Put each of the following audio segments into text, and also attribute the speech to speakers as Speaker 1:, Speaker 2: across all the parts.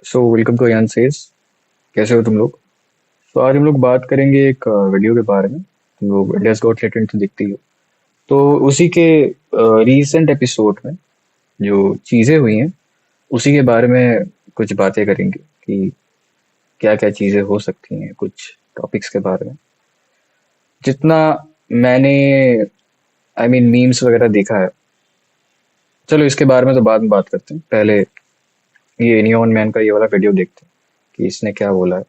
Speaker 1: So welcome to यान says. कैसे हो तुम लोग? तो आज हम लोग बात करेंगे एक वीडियो के बारे में। तुम लोग इंडियाज गॉट टैलेंट तो देखती हो, तो उसी के रीसेंट एपिसोड में जो चीजें हुई हैं उसी के बारे में कुछ बातें करेंगे कि क्या क्या चीजें हो सकती हैं, कुछ टॉपिक्स के बारे में। जितना मैंने मीम्स वगैरह देखा है, चलो इसके बारे में तो बाद में बात करते हैं। पहले ये नियॉन मैन का ये वाला वीडियो देखते हैं कि इसने क्या बोला है।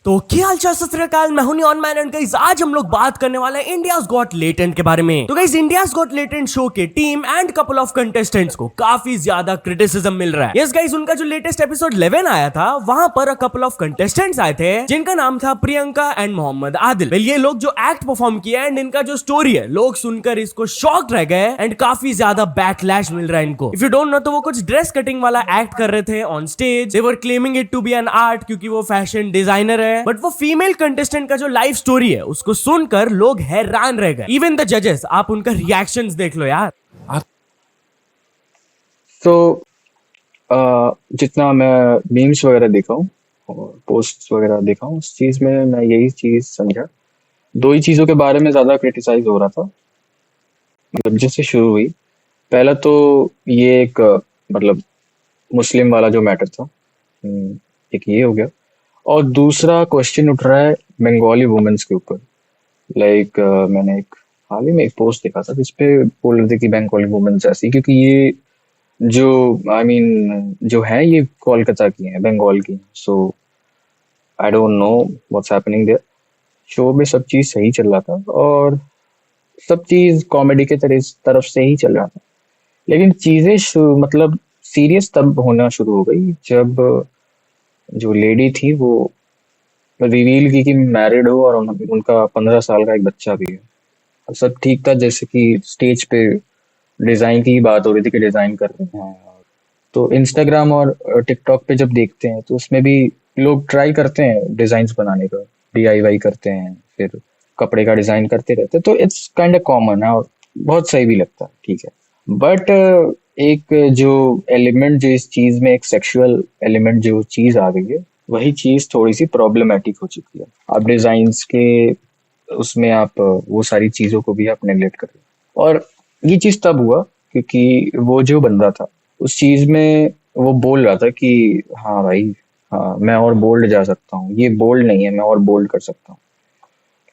Speaker 2: तो क्या हाल चाल सत श्री अकाल, मैं हूं नियॉन मैन एंड गाइस आज हम लोग बात करने वाले हैं इंडियाज गॉट लेटेंट के बारे में। तो guys India's got latent show के team and couple of contestants को काफी ज्यादा क्रिटिसिज्म मिल रहा है। यस गाइस, उनका जो लेटेस्ट एपिसोड 11 आया था वहां पर कपल ऑफ कंटेस्टेंट्स आए थे जिनका नाम था प्रियंका एंड मोहम्मद आदिल। वेल, ये लोग जो एक्ट परफॉर्म किया एंड इनका जो स्टोरी है, लोग सुनकर इसको शॉक्ड रह गए एंड काफी ज्यादा बैकलैश मिल रहा है इनको। इफ यू डोंट नो, तो वो कुछ ड्रेस कटिंग वाला एक्ट कर रहे थे on stage. They were claiming it to be an art क्योंकि वो फैशन डिजाइनर है, बट वो फीमेल कंटेस्टेंट का जो लाइफ स्टोरी है उसको सुनकर लोग हैरान रह गए। इवन द जजेस, आप उनका रिएक्शंस देख लो यार।
Speaker 1: तो जितना मैं मीम्स वगैरह देखा हूँ और पोस्ट वगैरह देखा हूँ, उस चीज में मैं यही चीज समझा। दो ही चीजों के बारे में ज्यादा क्रिटिसाइज हो रहा था, मतलब जिससे शुरू हुई। पहला तो ये एक मतलब मुस्लिम वाला जो मैटर था, एक ये हो गया। और दूसरा क्वेश्चन उठ रहा है बंगाली वुमेन्स के ऊपर। लाइक मैंने एक हाल ही में एक पोस्ट देखा था जिसपे बोल रहे थे कि बंगाली वुमेन्स ऐसी, क्योंकि ये जो जो है ये कोलकाता की है, बंगाल की। So I don't know what's happening there. Show में सब चीज सही चल रहा था और सब चीज कॉमेडी के तरफ से ही चल रहा था, लेकिन चीजें मतलब सीरियस तब होना शुरू हो गई जब जो लेडी थी वो रिवील की कि मैरिड हो और उनका 15 साल का एक बच्चा भी है। और सब ठीक था, जैसे कि स्टेज पे डिजाइन की बात हो रही थी कि डिजाइन कर रहे हैं। तो इंस्टाग्राम और टिकटॉक पे जब देखते हैं तो उसमें भी लोग ट्राई करते हैं डिजाइन बनाने का, डीआईवाई करते हैं, फिर कपड़े का डिजाइन करते रहते हैं। तो इट्स काइंड ऑफ कॉमन है और बहुत सही भी लगता है, ठीक है। बट एक जो एलिमेंट, जो इस चीज में एक सेक्सुअल एलिमेंट जो चीज आ गई है, वही चीज थोड़ी सी प्रॉब्लमेटिक हो चुकी है। आप डिजाइन्स के उसमें आप वो सारी चीजों को भी आप नेगलेक्ट कर रहे हो। और ये चीज तब हुआ क्योंकि वो जो बंदा था उस चीज में वो बोल रहा था कि हाँ भाई, हाँ मैं और बोल्ड जा सकता हूँ, ये बोल्ड नहीं है, मैं और बोल्ड कर सकता हूँ।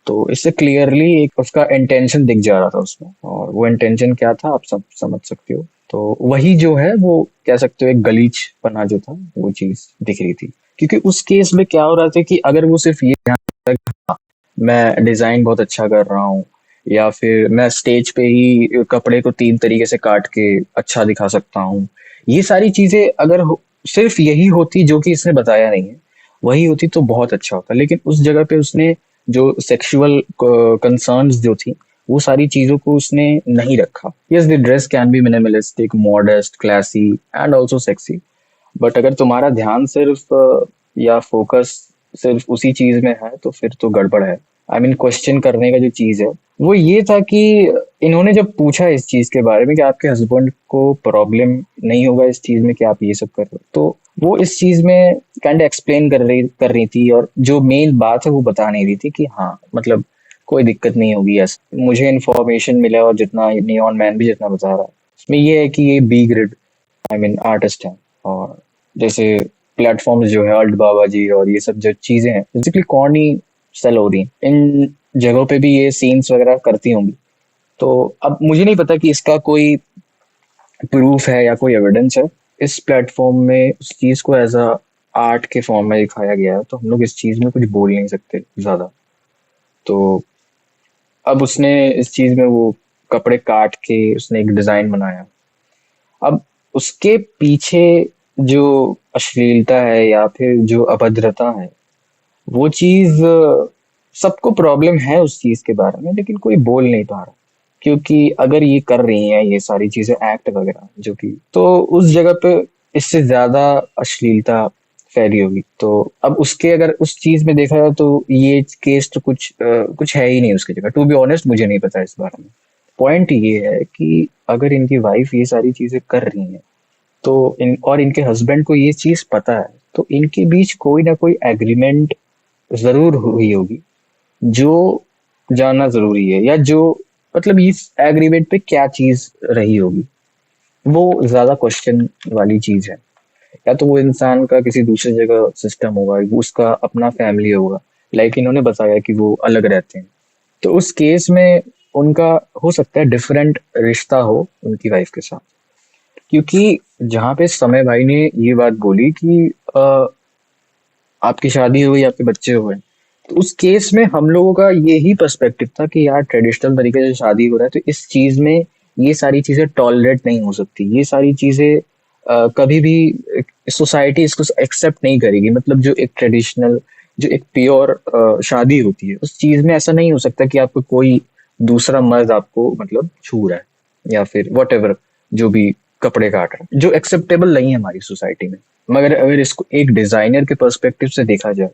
Speaker 1: तो इससे क्लियरली एक उसका इंटेंशन दिख जा रहा था उसमें, और वो इंटेंशन क्या था आप सब समझ सकते हो। तो वही जो है वो कह सकते हो एक गलीच पना जो था वो चीज दिख रही थी। क्योंकि उस केस में क्या हो रहा था कि अगर वो सिर्फ ये ध्यान रखता कि हाँ, मैं डिजाइन बहुत अच्छा कर रहा हूँ, या फिर मैं स्टेज पे ही कपड़े को 3 तरीके से काट के अच्छा दिखा सकता हूँ, ये सारी चीजें अगर सिर्फ यही होती जो कि इसने बताया नहीं है, वही होती तो बहुत अच्छा होता। लेकिन उस जगह पे उसने जो सेक्सुअल कंसर्न्स जो थी वो सारी चीजों को उसने नहीं रखा। Yes, the dress can be minimalistic, modest, classy and also sexy. But अगर तुम्हारा ध्यान सिर्फ या फोकस सिर्फ उसी चीज में है तो फिर तो गड़बड़ है। क्वेश्चन करने का जो चीज है वो ये था कि इन्होंने जब पूछा इस चीज के बारे में कि आपके हस्बैंड को प्रॉब्लम नहीं होगा इस चीज में कि आप ये सब कर रहे हो, तो वो इस चीज में काइंड एक्सप्लेन कर रही थी, और जो मेन बात है वो बता नहीं रही थी कि हाँ मतलब कोई दिक्कत नहीं होगी। ऐसा मुझे इन्फॉर्मेशन मिला और जितना नियॉन मैन भी जितना बता रहा है उसमें ये है कि ये बी ग्रेड आर्टिस्ट हैं। और जैसे प्लेटफॉर्म्स जो है अल्ट बाबा जी और ये सब जो चीजें हैं बेसिकली कॉर्नी सेल हो रही हैं, इन जगहों पे भी ये सीन्स वगैरह करती होंगी। तो अब मुझे नहीं पता कि इसका कोई प्रूफ है या कोई एविडेंस है। इस प्लेटफॉर्म में उस चीज को एज अ आर्ट के फॉर्म में दिखाया गया है, तो हम लोग इस चीज में कुछ बोल नहीं सकते ज्यादा। तो अब उसने इस चीज में वो कपड़े काट के उसने एक डिजाइन बनाया। अब उसके पीछे जो अश्लीलता है या फिर जो अभद्रता है, वो चीज सबको प्रॉब्लम है उस चीज के बारे में, लेकिन कोई बोल नहीं पा रहा। क्योंकि अगर ये कर रही हैं ये सारी चीजें एक्ट वगैरह जो कि, तो उस जगह पे इससे ज्यादा अश्लीलता फैली होगी। तो अब उसके अगर उस चीज में देखा जाए तो ये केस तो कुछ है ही नहीं उसकी जगह। टू बी ऑनेस्ट मुझे नहीं पता इस बारे में। पॉइंट ये है कि अगर इनकी वाइफ ये सारी चीजें कर रही हैं तो इनके हस्बैंड को ये चीज पता है, तो इनके बीच कोई ना कोई एग्रीमेंट जरूर हुई होगी जो जानना जरूरी है, या जो मतलब इस एग्रीमेंट पे क्या चीज रही होगी, वो ज्यादा क्वेश्चन वाली चीज है। या तो वो इंसान का किसी दूसरी जगह सिस्टम होगा, वो उसका अपना फैमिली होगा, लाइक इन्होंने बताया कि वो अलग रहते हैं, तो उस केस में उनका हो सकता है डिफरेंट रिश्ता हो उनकी वाइफ के साथ। क्योंकि जहाँ पे समय भाई ने ये बात बोली कि आपकी शादी हुई, आपके बच्चे हुए, तो उस केस में हम लोगों का यही पर्सपेक्टिव था कि यार ट्रेडिशनल तरीके से शादी हो रहा है, तो इस चीज में ये सारी चीजें टॉलरेट नहीं हो सकती, ये सारी चीजें कभी भी सोसाइटी इसको एक्सेप्ट नहीं करेगी। मतलब जो एक ट्रेडिशनल, जो एक प्योर शादी होती है, उस चीज में ऐसा नहीं हो सकता कि आपको कोई दूसरा मर्द आपको मतलब छू रहा है या फिर वट एवर, जो भी कपड़े काट रहा है, जो एक्सेप्टेबल नहीं है हमारी सोसाइटी में। मगर अगर इसको एक डिजाइनर के पर्सपेक्टिव से देखा जाए,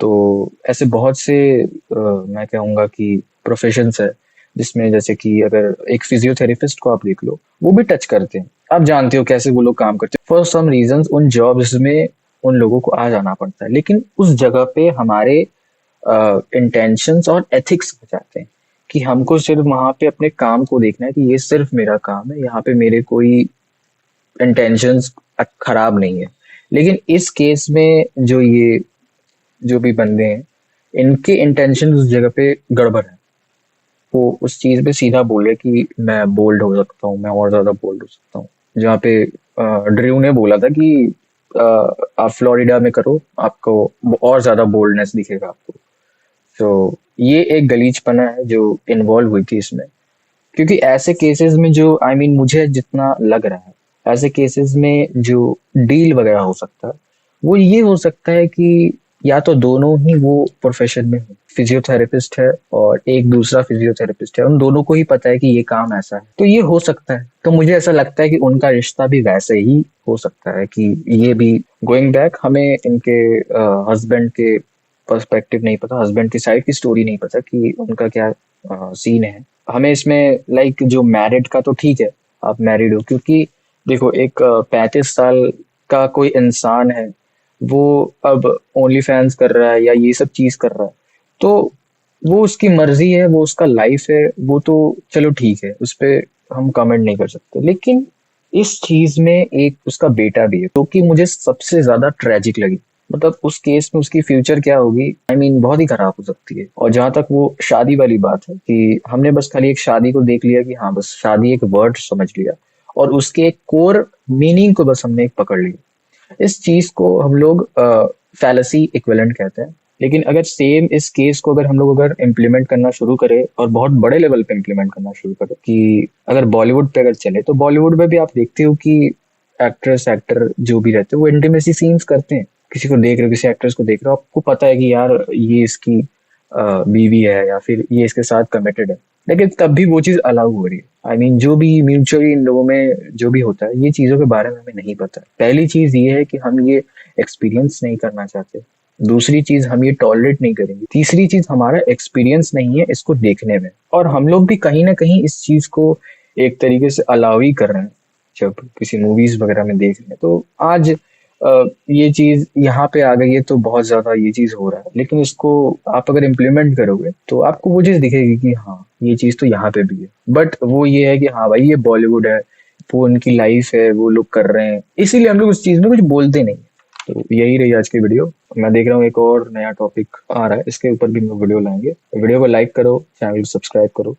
Speaker 1: तो ऐसे बहुत से मैं कहूँगा कि प्रोफेशंस है जिसमें, जैसे कि अगर एक फिजियोथेरेपिस्ट को आप देख लो, वो भी टच करते हैं। आप जानते हो कैसे वो लोग काम करते हैं। फॉर सम रीजंस उन जॉब्स में उन लोगों को आ जाना पड़ता है, लेकिन उस जगह पे हमारे इंटेंशंस और एथिक्स हो जाते हैं कि हमको सिर्फ वहां पे अपने काम को देखना है कि ये सिर्फ मेरा काम है, यहाँ पे मेरे कोई इंटेंशंस खराब नहीं है। लेकिन इस केस में जो भी बंदे हैं, इनके इंटेंशन उस जगह पे गड़बड़ है। वो उस चीज पे सीधा बोले कि मैं बोल्ड हो सकता हूँ, मैं और ज्यादा बोल्ड हो सकता हूँ। जहाँ पे ड्रू ने बोला था कि आप फ्लोरिडा में करो, आपको और ज्यादा बोल्डनेस दिखेगा आपको। तो ये एक गलीचपना है जो इन्वॉल्व हुई थी इसमें। क्योंकि ऐसे केसेस में जो मुझे जितना लग रहा है, ऐसे केसेस में जो डील वगैरह हो सकता है, वो ये हो सकता है कि या तो दोनों ही वो प्रोफेशन में हो, फिजियोथेरेपिस्ट है और एक दूसरा फिजियोथेरेपिस्ट है, उन दोनों को ही पता है कि ये काम ऐसा है, तो ये हो सकता है। तो मुझे ऐसा लगता है कि उनका रिश्ता भी वैसे ही हो सकता है कि ये भी गोइंग बैक, हमें इनके हस्बैंड के पर्सपेक्टिव नहीं पता, हस्बैंड की साइड की स्टोरी नहीं पता कि उनका क्या सीन है। हमें इसमें लाइक जो मैरिड का तो ठीक है, आप मैरिड हो, क्योंकि देखो एक 35 साल का कोई इंसान है, वो अब ओनली फैंस कर रहा है या ये सब चीज कर रहा है, तो वो उसकी मर्जी है, वो उसका लाइफ है, वो तो चलो ठीक है, उस पे हम कमेंट नहीं कर सकते। लेकिन इस चीज में एक उसका बेटा भी है, जो कि मुझे सबसे ज्यादा ट्रेजिक लगी। मतलब उस केस में उसकी फ्यूचर क्या होगी, बहुत ही खराब हो सकती है। और जहां तक वो शादी वाली बात है कि हमने बस खाली एक शादी को देख लिया कि हाँ बस शादी एक वर्ड समझ लिया, और उसके एक कोर मीनिंग को बस हमने एक पकड़ लिया। इस चीज को हम लोग फैलेसी इक्विवेलेंट कहते हैं। लेकिन अगर सेम इस केस को अगर हम लोग अगर इम्प्लीमेंट करना शुरू करें, और बहुत बड़े लेवल पे इम्प्लीमेंट करना शुरू करें, कि अगर बॉलीवुड पे अगर चले, तो बॉलीवुड में भी आप देखते हो कि एक्ट्रेस एक्टर जो भी रहते हैं वो इंटीमेसी सीन्स करते हैं। किसी को देख रहे हो, किसी एक्ट्रेस को देख रहे हो, आपको पता है कि यार ये इसकी बीवी है या फिर ये इसके साथ कमिटेड है, लेकिन तब भी वो चीज अलाउ हो रही है। जो भी म्यूचुअली इन लोगों में जो भी होता है, ये चीजों के बारे में हमें नहीं पता। पहली चीज ये है कि हम ये एक्सपीरियंस नहीं करना चाहते। दूसरी चीज, हम ये टॉलरेट नहीं करेंगे। तीसरी चीज, हमारा एक्सपीरियंस नहीं है इसको देखने में, और हम लोग भी कहीं ना कहीं इस चीज को एक तरीके से अलाउ ही कर रहे हैं जब किसी मूवीज वगैरह में देख रहे हैं। तो आज ये चीज यहाँ पे आ गई है, तो बहुत ज्यादा ये चीज हो रहा है। लेकिन इसको आप अगर इम्प्लीमेंट करोगे, तो आपको वो चीज दिखेगी कि हाँ ये चीज तो यहाँ पे भी है। बट वो ये है कि हाँ भाई ये बॉलीवुड है, वो उनकी लाइफ है, वो लोग कर रहे हैं, इसीलिए हम लोग उस चीज में कुछ बोलते नहीं। तो यही रही आज की वीडियो। मैं देख रहा हूँ एक और नया टॉपिक आ रहा है, इसके ऊपर भी हम लोग वीडियो लाएंगे। वीडियो को लाइक करो, चैनल को सब्सक्राइब करो।